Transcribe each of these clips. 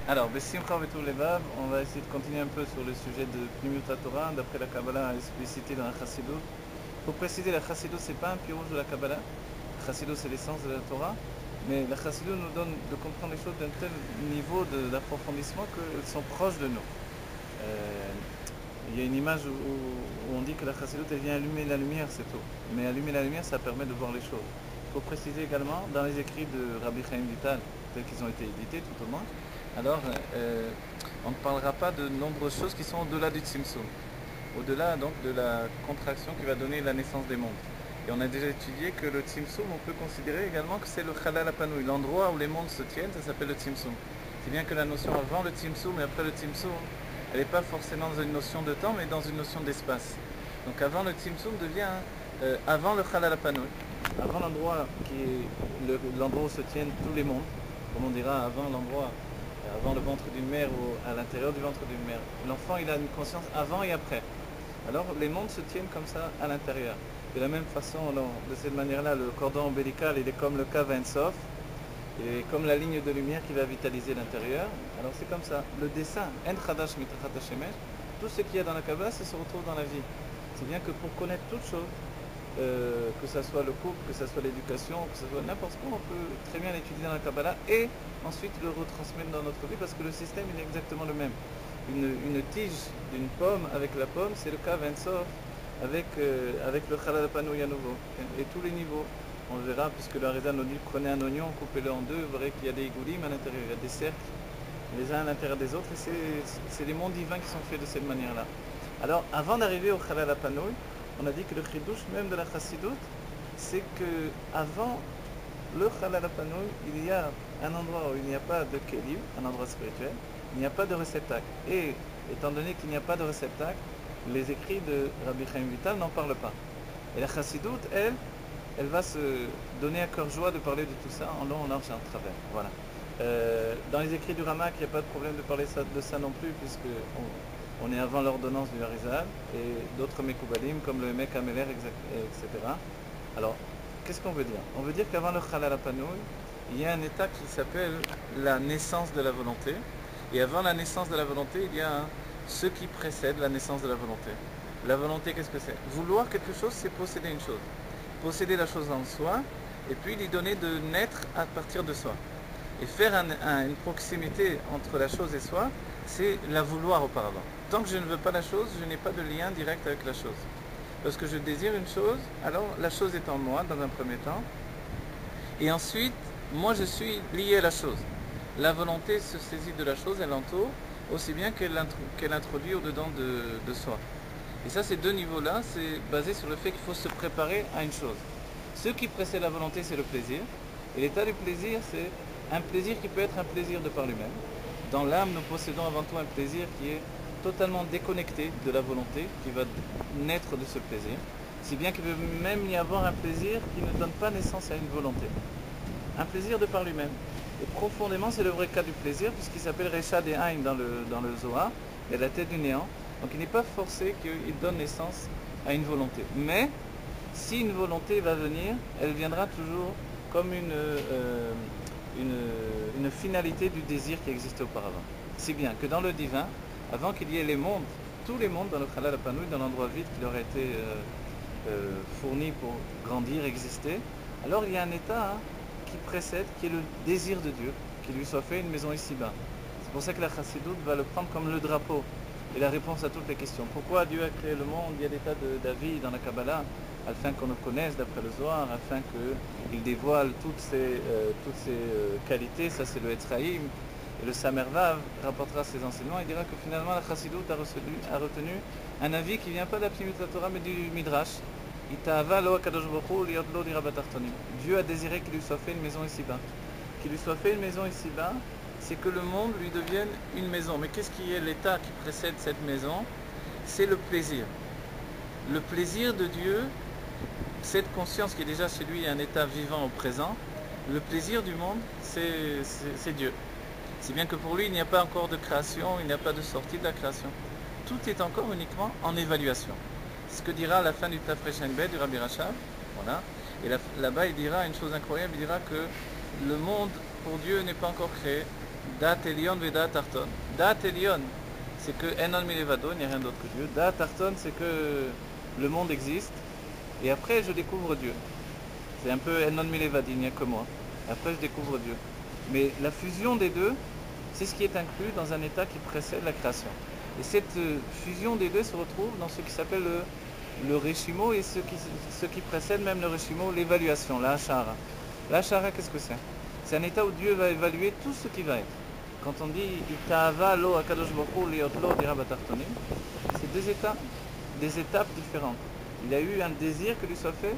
Alors, Bessimcha Betul Levav, on va essayer de continuer un peu sur le sujet de Pnimiut Torah, d'après la Kabbalah explicitée dans la Chassidut. Il faut préciser, la Chassidut, c'est pas un pirouge de la Kabbalah. La Chassidut, c'est l'essence de la Torah. Mais la Chassidut nous donne de comprendre les choses d'un tel niveau d'approfondissement qu'elles sont proches de nous. Il y a une image où on dit que la Chassidut, elle vient allumer la lumière, c'est tout. Mais allumer la lumière, ça permet de voir les choses. Il faut préciser également, dans les écrits de Rabbi Chaim Vital, tels qu'ils ont été édités tout au moins, alors on ne parlera pas de nombreuses choses qui sont au-delà du Tzimtzum, au-delà donc de la contraction qui va donner la naissance des mondes. Et on a déjà étudié que le Tzimtzum, on peut considérer également que c'est le Chalal HaPanui, l'endroit où les mondes se tiennent, ça s'appelle le Tzimtzum. C'est bien que la notion avant le Tzimtzum et après le Tzimtzum, elle n'est pas forcément dans une notion de temps, mais dans une notion d'espace. Donc avant le Tzimtzum devient avant le Chalal HaPanui, avant l'endroit qui est l'endroit où se tiennent tous les mondes, comme on dira avant l'endroit, avant le ventre d'une mère ou à l'intérieur du ventre d'une mère. L'enfant, il a une conscience avant et après. Alors les mondes se tiennent comme ça à l'intérieur. De la même façon, de cette manière-là, le cordon ombilical, il est comme le Kav Ein Sof, et comme la ligne de lumière qui va vitaliser l'intérieur. Alors c'est comme ça. Le dessin, En Chadash Mitachat Hashemesh, tout ce qu'il y a dans la Kabbalah, ça se retrouve dans la vie. C'est bien que pour connaître toute chose, que ce soit le couple, que ce soit l'éducation, que ce soit n'importe quoi, on peut très bien l'étudier dans la Kabbalah et ensuite le retransmettre dans notre vie parce que le système il est exactement le même. Une tige d'une pomme avec la pomme, c'est le cas Sof avec le Chalal HaPanui à nouveau et tous les niveaux. On verra, puisque le Harizal nous dit prenez un oignon, coupez-le en deux, vous verrez qu'il y a des igoulim à l'intérieur, il y a des cercles les uns à l'intérieur des autres, et c'est les mondes divins qui sont faits de cette manière-là. Alors, avant d'arriver au Chalal HaPanui, on a dit que le chidouche même de la Chassidut, c'est que avant le Chalal HaPanui, il y a un endroit où il n'y a pas de kelim, un endroit spirituel, il n'y a pas de réceptacle. Et étant donné qu'il n'y a pas de réceptacle, les écrits de Rabbi Chaim Vital n'en parlent pas. Et la Chassidut, elle va se donner à cœur joie de parler de tout ça en long, en large et en travers. Voilà. Dans les écrits du Ramak, il n'y a pas de problème de parler de ça non plus, puisque on est avant l'ordonnance du Harizal et d'autres Mekoubalim comme le Mek Ameler, etc. Alors, qu'est-ce qu'on veut dire? On veut dire qu'avant le Chalal HaPanui, il y a un état qui s'appelle la naissance de la volonté. Et avant la naissance de la volonté, il y a ce qui précède la naissance de la volonté. La volonté, qu'est-ce que c'est? Vouloir quelque chose, c'est posséder une chose. Posséder la chose en soi, et puis lui donner de naître à partir de soi. Et faire une proximité entre la chose et soi, c'est la vouloir auparavant. Tant que je ne veux pas la chose, je n'ai pas de lien direct avec la chose. Lorsque je désire une chose, alors la chose est en moi dans un premier temps. Et ensuite, moi je suis lié à la chose. La volonté se saisit de la chose, elle l'entoure, aussi bien qu'elle introduit au-dedans de soi. Et ça, ces deux niveaux-là, c'est basé sur le fait qu'il faut se préparer à une chose. Ce qui précède la volonté, c'est le plaisir. Et l'état du plaisir, c'est un plaisir qui peut être un plaisir de par lui-même. Dans l'âme, nous possédons avant tout un plaisir qui est totalement déconnecté de la volonté, qui va naître de ce plaisir. Si bien qu'il peut même y avoir un plaisir qui ne donne pas naissance à une volonté. Un plaisir de par lui-même. Et profondément, c'est le vrai cas du plaisir, puisqu'il s'appelle Recha de Haïm dans le Zohar, il y a la tête du néant. Donc il n'est pas forcé qu'il donne naissance à une volonté. Mais, si une volonté va venir, elle viendra toujours comme une finalité du désir qui existait auparavant. Si bien que dans le divin, avant qu'il y ait les mondes, tous les mondes dans le Chalal HaPanui, dans l'endroit vide qui leur a été fourni pour grandir, exister, alors il y a un état qui précède, qui est le désir de Dieu, qu'il lui soit fait une maison ici-bas. C'est pour ça que la Chassidut va le prendre comme le drapeau et la réponse à toutes les questions. Pourquoi Dieu a créé le monde? Il y a des tas de David dans la Kabbalah, afin qu'on le connaisse d'après le Zohar, afin qu'il dévoile toutes ses qualités. Ça c'est le Etzraïm. Et le Samervav rapportera ses enseignements et dira que finalement la Chassidut a retenu un avis qui ne vient pas de la Pnimiut Torah mais du Midrash. Dieu a désiré qu'il lui soit fait une maison ici-bas. Qu'il lui soit fait une maison ici-bas, c'est que le monde lui devienne une maison. Mais qu'est-ce qui est l'état qui précède cette maison? C'est le plaisir. Le plaisir de Dieu, cette conscience qui est déjà chez lui un état vivant au présent, le plaisir du monde, c'est Dieu. Si bien que pour lui, il n'y a pas encore de création, il n'y a pas de sortie de la création. Tout est encore uniquement en évaluation. C'est ce que dira à la fin du Tafresh Enbet du Rabbi Rachab. Voilà. Et là-bas, il dira une chose incroyable, il dira que le monde, pour Dieu, n'est pas encore créé. Da'at Elyon ve Da'at Tarton. Da'at Elyon, c'est que Enon Milevado, il n'y a rien d'autre que Dieu. Da'at Tarton, c'est que le monde existe. Et après, je découvre Dieu. C'est un peu Enon Milevadi, il n'y a que moi. Après, je découvre Dieu. Mais la fusion des deux, c'est ce qui est inclus dans un état qui précède la création. Et cette fusion des deux se retrouve dans ce qui s'appelle le Reshimo et ce qui précède même le Reshimo, l'évaluation, la Hashara. La Hashara, qu'est-ce que c'est? C'est un état où Dieu va évaluer tout ce qui va être. Quand on dit Ita'ava lo akadosh baruch hu liot lo dira batartonim, c'est des étapes différentes. Il a eu un désir que lui soit fait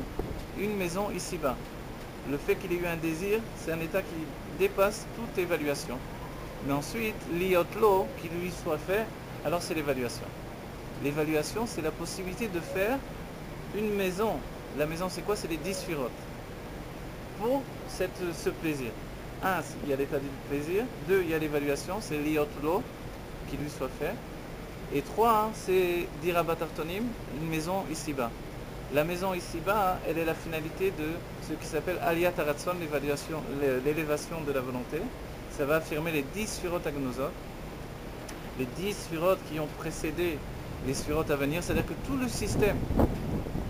une maison ici-bas. Le fait qu'il ait eu un désir, c'est un état qui dépasse toute évaluation. Mais ensuite, liotlo, qu'il lui soit fait, alors c'est l'évaluation. L'évaluation, c'est la possibilité de faire une maison. La maison, c'est quoi? C'est les 10 firotes. Pour ce plaisir. 1, il y a l'état du plaisir. 2, il y a l'évaluation, c'est liotlo, qu'il lui soit fait. Et 3, c'est dirabatartonim, une maison ici-bas. La maison ici-bas, elle est la finalité de ce qui s'appelle Aliyat Haratson, l'élévation de la volonté. Ça va affirmer les 10 sphirot agnosot, les 10 sphirot qui ont précédé les sphirot à venir, c'est-à-dire que tout le système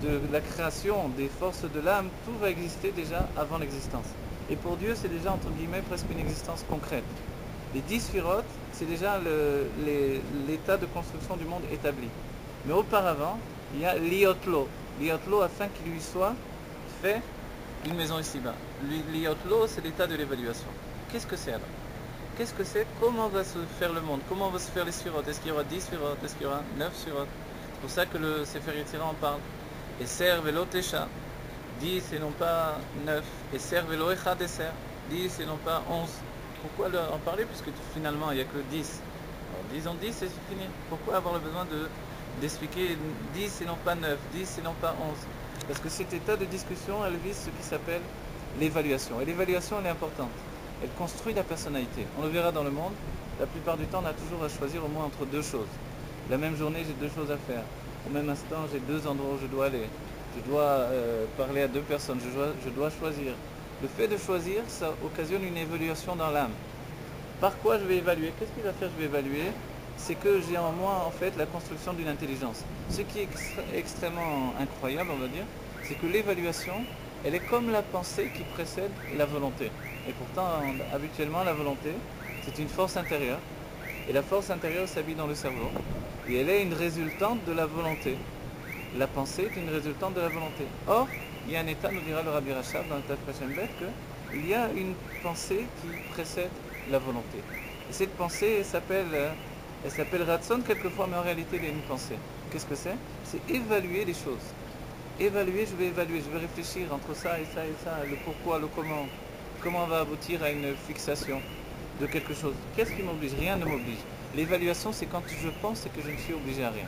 de la création des forces de l'âme, tout va exister déjà avant l'existence. Et pour Dieu, c'est déjà entre guillemets presque une existence concrète. Les 10 sphirot, c'est déjà l'état de construction du monde établi. Mais auparavant, il y a liotlo. Liotlo afin qu'il lui soit fait une maison ici-bas. Liotlo, c'est l'état de l'évaluation. Qu'est-ce que c'est alors? Qu'est-ce que c'est? Comment va se faire le monde? Comment vont se faire les sphirotes? Est-ce qu'il y aura 10 sphirotes? Est-ce qu'il y aura 9 sphirotes? C'est pour ça que le Sefer Yetzirah en parle. Et ser velo tesha, 10 et non pas 9. Et ser velo echad et ser, 10 et non pas 11. Pourquoi en parler puisque finalement il n'y a que 10? Alors, disons 10 et c'est fini. Pourquoi avoir le besoin d'expliquer 10 et non pas 9, 10 et non pas 11? Parce que cet état de discussion, elle vise ce qui s'appelle l'évaluation. Et l'évaluation, elle est importante. Elle construit la personnalité. On le verra dans le monde. La plupart du temps, on a toujours à choisir au moins entre deux choses. La même journée, j'ai deux choses à faire. Au même instant, j'ai deux endroits où je dois aller. Je dois parler à deux personnes. Je dois choisir. Le fait de choisir, ça occasionne une évaluation dans l'âme. Par quoi je vais évaluer? Qu'est-ce qui va faire que je vais évaluer? C'est que j'ai en moi, en fait, la construction d'une intelligence. Ce qui est extrêmement incroyable, on va dire, c'est que l'évaluation, elle est comme la pensée qui précède la volonté. Et pourtant, habituellement, la volonté, c'est une force intérieure. Et la force intérieure s'habille dans le cerveau. Et elle est une résultante de la volonté. La pensée est une résultante de la volonté. Or, il y a un état, nous dira le Rabbi Rachab dans le Taf Pachem qu'il y a une pensée qui précède la volonté. Et cette pensée, elle s'appelle Ratson quelquefois, mais en réalité, elle est une pensée. Qu'est-ce que c'est? C'est évaluer les choses. Évaluer, je vais réfléchir entre ça et ça et ça, le pourquoi, le comment. Comment on va aboutir à une fixation de quelque chose? Qu'est-ce qui m'oblige? Rien ne m'oblige. L'évaluation, c'est quand je pense et que je ne suis obligé à rien.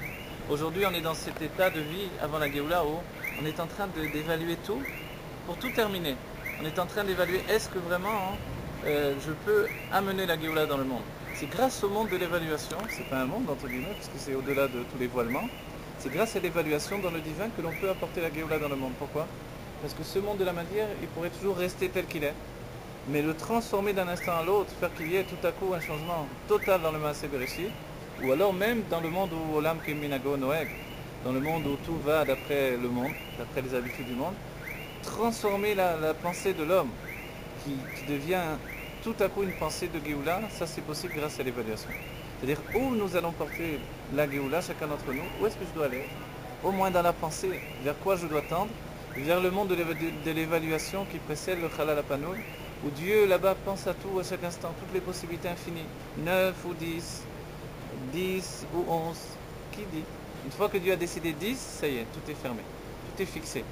Aujourd'hui, on est dans cet état de vie avant la Géoula où on est en train d'évaluer tout pour tout terminer. On est en train d'évaluer est-ce que vraiment je peux amener la Géoula dans le monde. C'est grâce au monde de l'évaluation, c'est pas un monde entre guillemets, parce que c'est au-delà de tous les voilements. C'est grâce à l'évaluation dans le divin que l'on peut apporter la Géoula dans le monde. Pourquoi? Parce que ce monde de la matière, il pourrait toujours rester tel qu'il est. Mais le transformer d'un instant à l'autre, faire qu'il y ait tout à coup un changement total dans le Maaseh Bereshit, ou alors même dans le monde où Olam Keminago Noeg, dans le monde où tout va d'après le monde, d'après les habitudes du monde, transformer la pensée de l'homme qui devient tout à coup une pensée de Géoula, ça c'est possible grâce à l'évaluation. C'est-à-dire où nous allons porter la Géoula, chacun d'entre nous, où est-ce que je dois aller? Au moins dans la pensée, vers quoi je dois tendre? Vers le monde de l'évaluation qui précède le Chalal HaPanoui, où Dieu là-bas pense à tout, à chaque instant, toutes les possibilités infinies. 9 ou 10, 10 ou 11, qui dit? Une fois que Dieu a décidé 10, ça y est, tout est fermé, tout est fixé.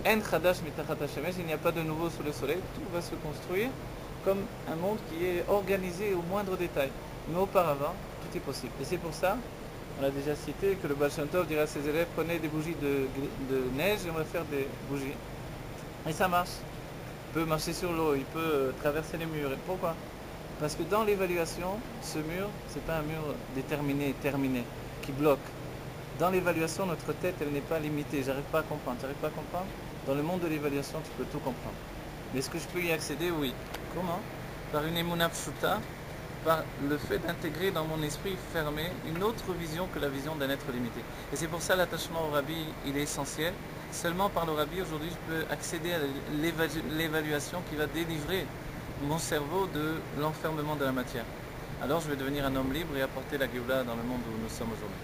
En Chadash mitachat hashemesh, il n'y a pas de nouveau sous le soleil, tout va se construire comme un monde qui est organisé au moindre détail. Mais auparavant, tout est possible. Et c'est pour ça, on a déjà cité que le Baal Shem Tov dirait à ses élèves, prenez des bougies de neige et on va faire des bougies. Et ça marche. Il peut marcher sur l'eau, il peut traverser les murs. Et pourquoi? Parce que dans l'évaluation, ce mur, ce n'est pas un mur déterminé, terminé, qui bloque. Dans l'évaluation, notre tête, elle n'est pas limitée. J'arrive pas à comprendre. Dans le monde de l'évaluation, tu peux tout comprendre. Mais est-ce que je peux y accéder? Oui. Comment? Par une émouna pshuta, par le fait d'intégrer dans mon esprit fermé une autre vision que la vision d'un être limité. Et c'est pour ça l'attachement au Rabbi, il est essentiel. Seulement par le Rabbi, aujourd'hui, je peux accéder à l'évaluation qui va délivrer mon cerveau de l'enfermement de la matière. Alors je vais devenir un homme libre et apporter la Géoula dans le monde où nous sommes aujourd'hui.